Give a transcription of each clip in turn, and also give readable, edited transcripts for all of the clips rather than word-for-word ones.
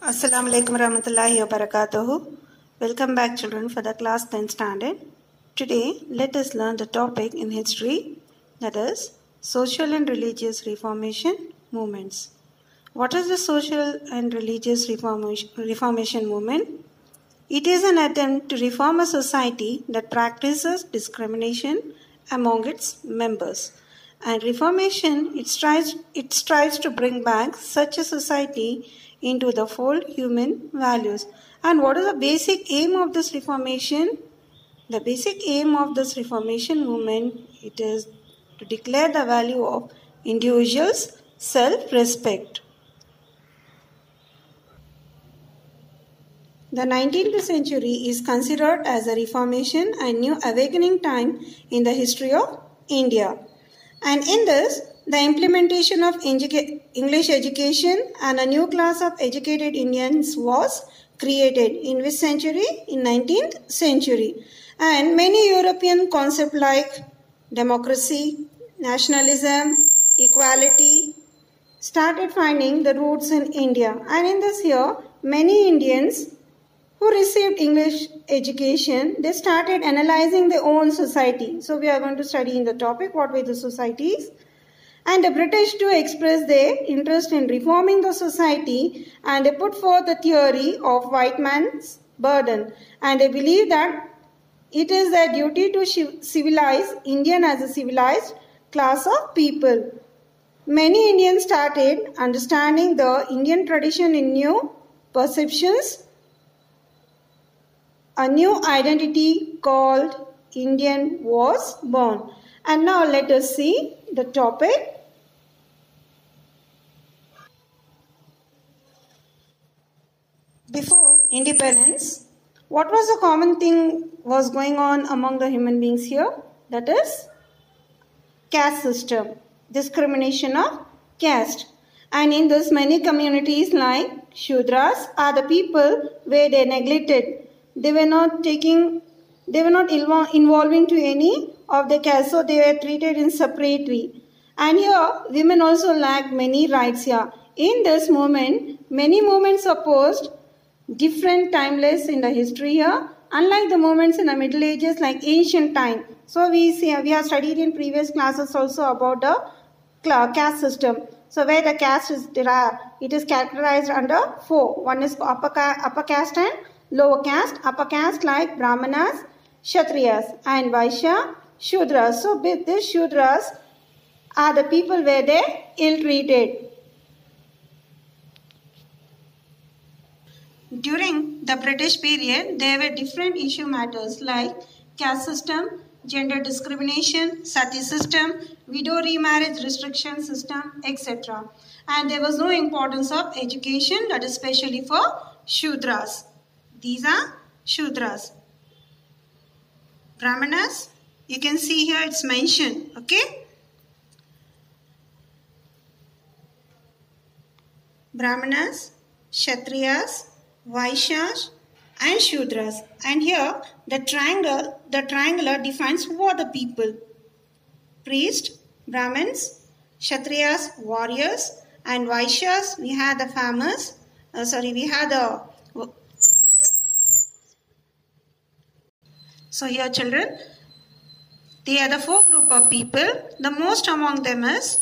Assalamu alaikum warahmatullahi wabarakatuh. Welcome back, children, for the class 10 standard. Today, let us learn the topic in history, that is social and religious reformation movements. What is the social and religious reformation movement? It is an attempt to reform a society that practices discrimination among its members. And reformation, it strives to bring back such a society into the fold human values. And what is the basic aim of this reformation? The basic aim of this reformation movement, it is to declare the value of individuals' self-respect. The 19th century is considered as a reformation and new awakening time in the history of India. And in this, the implementation of English education and a new class of educated Indians was created. In which century? In 19th century. And many European concepts like democracy, nationalism, equality started finding the roots in India. And in this year, many Indians who received English education, they started analyzing their own society. So we are going to study in the topic, what were the societies? And the British too expressed their interest in reforming the society, and they put forth the theory of white man's burden. And they believe that it is their duty to civilize Indian as a civilized class of people. Many Indians started understanding the Indian tradition in new perceptions. A new identity called Indian was born. And now let us see the topic. Before independence, what was the common thing was going on among the human beings here? That is caste system, discrimination of caste. And in this, many communities like Shudras are the people where they neglected. They were not involving to any of the caste, so they were treated in separately. And here, women also lacked many rights here. In this movement, many movements opposed different timeless in the history here, unlike the movements in the Middle Ages like ancient time. So we have studied in previous classes also about the caste system. So where the caste is derived, it is characterized under four. One is upper caste and lower caste. Upper caste like Brahmanas, Kshatriyas, and Vaishya, Shudras. So these Shudras are the people where they ill-treated. During the British period, there were different issue matters like caste system, gender discrimination, sati system, widow remarriage restriction system, etc. And there was no importance of education, that is especially for Shudras. These are Shudras. Brahmanas, you can see here it's mentioned, okay? Brahmanas, Kshatriyas, Vaishyas and Shudras. And here the triangular defines who are the people. Priest, Brahmins, Kshatriyas, warriors, and Vaishyas, we had the farmers. So here children, they are the four group of people. The most among them is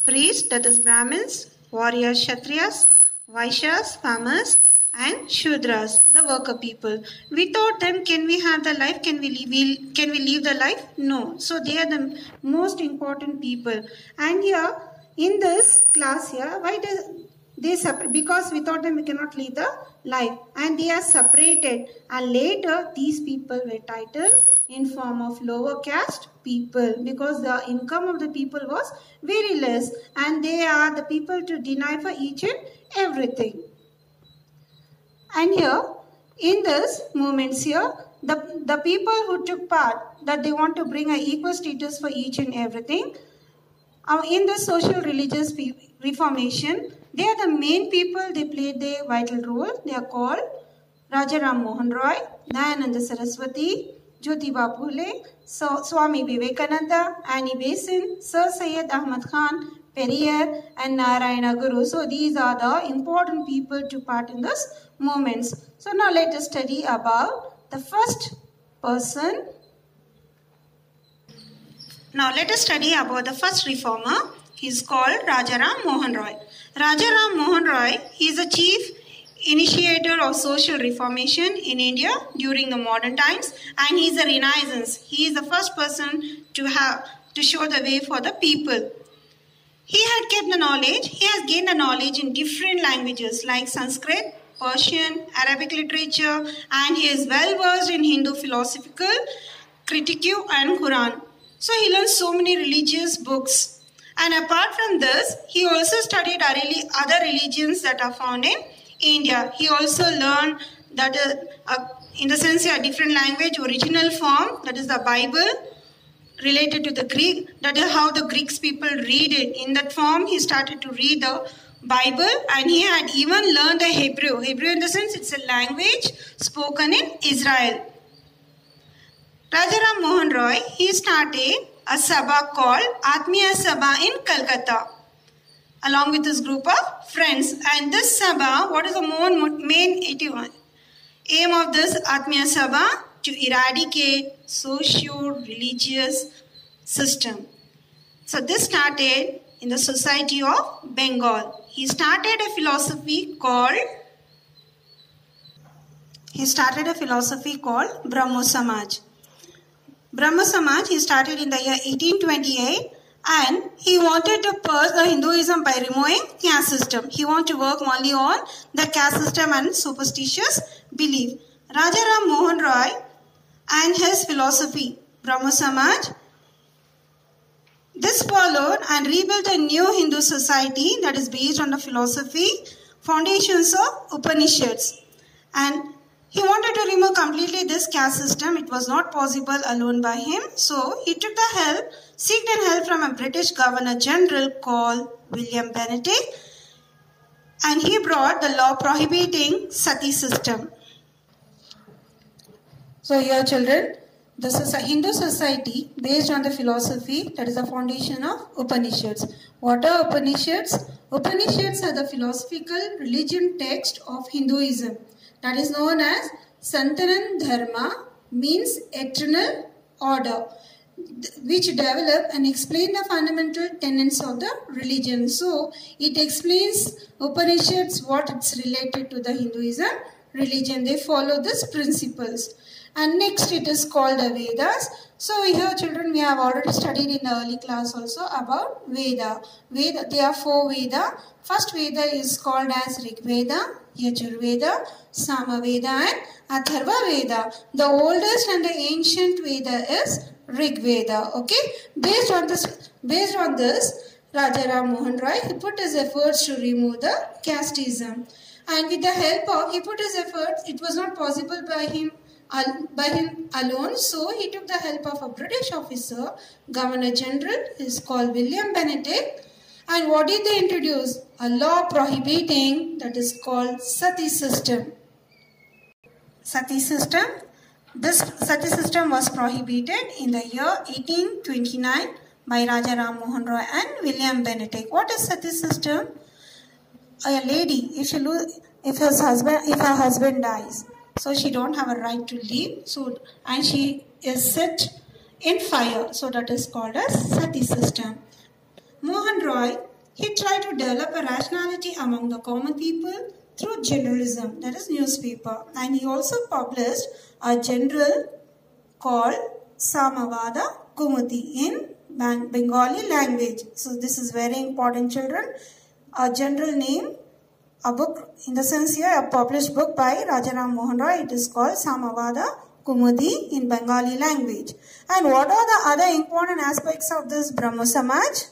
priest, that is Brahmins, warriors, Kshatriyas, Vaishyas, farmers, and Shudras, the worker people. Without them, can we have the life? Can we leave the life? No. So they are the most important people. And here, in this class here, why does they separate? Because without them, we cannot live the life. And they are separated. And later, these people were titled in form of lower caste people, because the income of the people was very less. And they are the people to deny for each and everything. And here, in this movements here, the people who took part, that they want to bring an equal status for each and everything, in the social religious reformation, they are the main people, they played their vital role. They are called Raja Ram Mohan Roy, Dayananda Saraswati, Jyotiba Phule, Swami Vivekananda, Annie Besant, Sir Syed Ahmad Khan, Periyar, and Narayana Guru. So these are the important people to part in this movements. So now let us study about the first person. Now let us study about the first reformer. He is called Rajaram Mohan Roy. Rajaram Mohan Roy, he is the chief initiator of social reformation in India during the modern times, and he is a Renaissance. He is the first person to show the way for the people. He had kept the knowledge. He has gained the knowledge in different languages like Sanskrit, Persian, Arabic literature, and he is well versed in Hindu philosophical, critique, and Quran. So he learned so many religious books. And apart from this, he also studied other religions that are found in India. He also learned that in the sense a different language, original form, that is the Bible, related to the Greek. That is how the Greeks people read it. In that form, he started to read the Bible, and he had even learned the Hebrew. Hebrew in the sense it's a language spoken in Israel. Rajaram Mohan Roy, he started a Sabha called Atmiya Sabha in Calcutta along with his group of friends. And this Sabha, what is the main aim of this Atmiya Sabha? To eradicate socio-religious system. So this started in the Society of Bengal. He started a philosophy called Brahmo Samaj. Brahmo Samaj, he started in the year 1828, and he wanted to purge the Hinduism by removing caste system. He wanted to work only on the caste system and superstitious belief. Rajaram Mohan Roy and his philosophy, Brahmo Samaj, this followed and rebuilt a new Hindu society that is based on the philosophy, foundations of Upanishads. And he wanted to remove completely this caste system. It was not possible alone by him. So he took the seeked help from a British Governor General called William Bentinck, and he brought the law prohibiting sati system. So here children, this is a Hindu society based on the philosophy that is the foundation of Upanishads. What are Upanishads? Upanishads are the philosophical religion text of Hinduism that is known as Sanatana Dharma, means eternal order, which develop and explain the fundamental tenets of the religion. So it explains Upanishads what it's related to the Hinduism religion. They follow these principles. And next it is called the Vedas. So here children, we have already studied in the early class also about Veda. There are 4 Veda. First Veda is called as Rig Veda, Yajur Veda, Sama Veda, and Atharva Veda. The oldest and the ancient Veda is Rig Veda. Okay. Based on this, Rajaram Mohan Roy, he put his efforts to remove the casteism. And with the help of, he put his efforts, it was not possible by him alone, so he took the help of a British officer, Governor General, is called William Bentinck. And what did they introduce? A law prohibiting, that is called Sati system. Sati system. This Sati system was prohibited in the year 1829 by Rajaram Mohan Roy and William Bentinck. What is Sati system? A lady, if her husband dies, so she don't have a right to leave, so and she is set in fire, so that is called as Sati system. Mohan Roy, he tried to develop a rationality among the common people through journalism, that is newspaper, and he also published a journal called Samavada Kumudi in Bengali language. So this is very important children. A general name, a book, in the sense here, a published book by Rajaram Mohan Roy. It is called Samavada Kumudi in Bengali language. And what are the other important aspects of this Brahmo Samaj?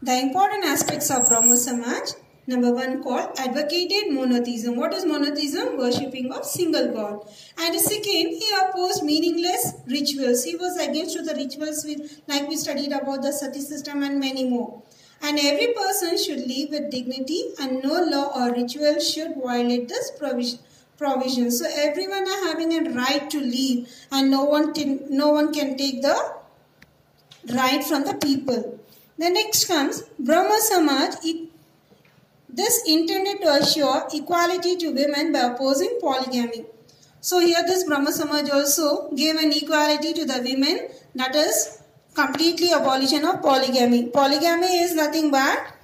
The important aspects of Brahmo Samaj, number 1 called advocated monotheism. What is monotheism? Worshipping of single God. And second, he opposed meaningless rituals. He was against to the rituals like we studied about the Sati system and many more. And every person should live with dignity, and no law or ritual should violate this provisions. So everyone are having a right to live, and no one can take the right from the people. The next comes Brahmo Samaj. This intended to assure equality to women by opposing polygamy. So here this Brahmo Samaj also gave an equality to the women, that is completely abolition of polygamy. Polygamy is nothing but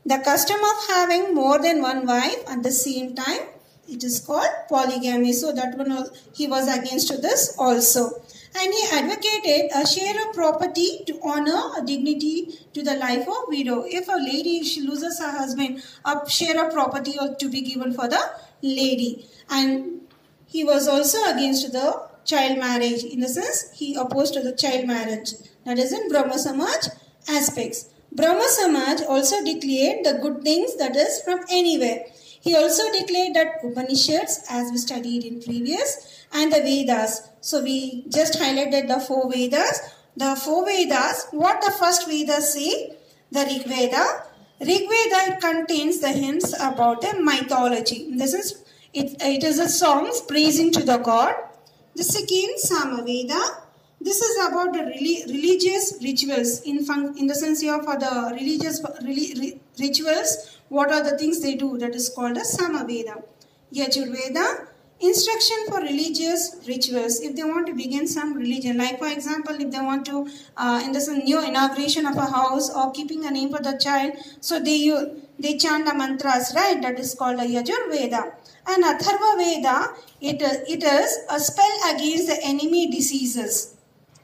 the custom of having more than one wife at the same time. It is called polygamy. So that one he was against to this also. And he advocated a share of property to honor a dignity to the life of widow. If a lady, she loses her husband, a share of property ought to be given for the lady. And he was also against the child marriage. In the sense, he opposed to the child marriage. That is in Brahmo Samaj aspects. Brahmo Samaj also declared the good things, that is from anywhere. He also declared that Upanishads, as we studied in previous, and the Vedas. So we just highlighted the 4 Vedas. The 4 Vedas, what the first Vedas say? The Rig Veda. Rig Veda, it contains the hints about the mythology. This is, it is a songs praising to the god. The second, Sama Veda. This is about the religious rituals. In the sense here for the religious rituals, what are the things they do? That is called a Samaveda. Yajurveda, instruction for religious rituals. If they want to begin some religion, like for example, if they want to, in this new inauguration of a house or keeping a name for the child, so they chant the mantras, right? That is called a Yajurveda. And Atharva Veda, it is a spell against the enemy diseases.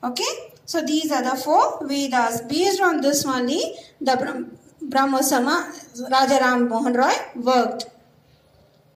Okay, so these are the 4 Vedas. Based on this only, the Brahmo Samaj, Raja Ram Mohan Roy worked.